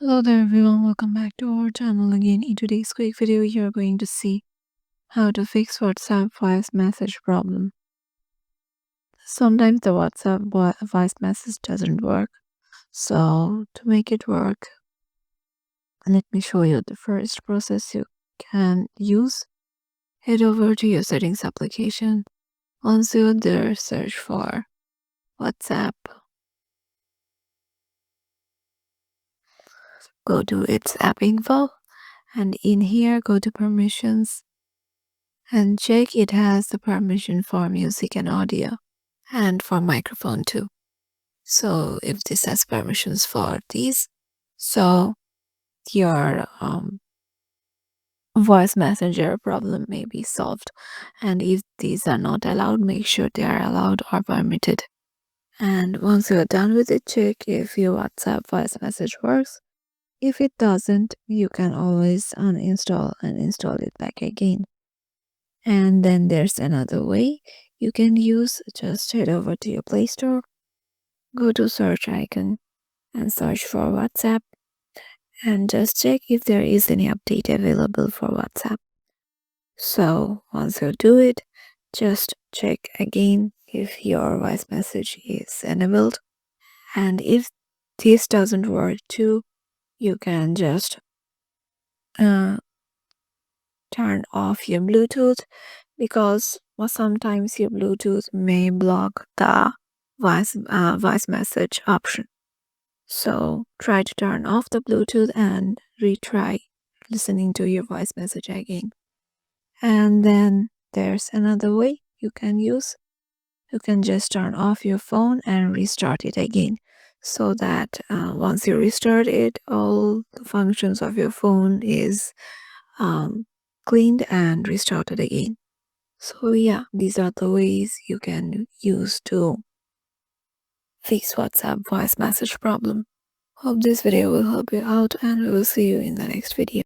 Hello there everyone, welcome back to our channel again. In today's quick video, you're going to see how to fix WhatsApp voice message problem. Sometimes the WhatsApp voice message doesn't work. So to make it work, let me show you the first process you can use. Head over to your settings application. Once you're there, search for WhatsApp. Go to its app info and in here go to permissions and check it has the permission for music and audio and for microphone too. So if this has permissions for these, so your voice messenger problem may be solved. And if these are not allowed, make sure they are allowed or permitted. And once you're done with it, check if your WhatsApp voice message works. If it doesn't, you can always uninstall and install it back again. And then there's another way you can use. Just head over to your Play Store, go to search icon and search for WhatsApp and just check if there is any update available for WhatsApp. So once you do it, just check again if your voice message is enabled. And if this doesn't work too, you can just turn off your Bluetooth, because sometimes your Bluetooth may block the voice message option. So try to turn off the Bluetooth and retry listening to your voice message again. And then there's another way you can use. You can just turn off your phone and restart it again, so that once you restart it, all the functions of your phone is cleaned and restarted again. So yeah, these are the ways you can use to fix WhatsApp voice message problem. Hope this video will help you out and we will see you in the next video.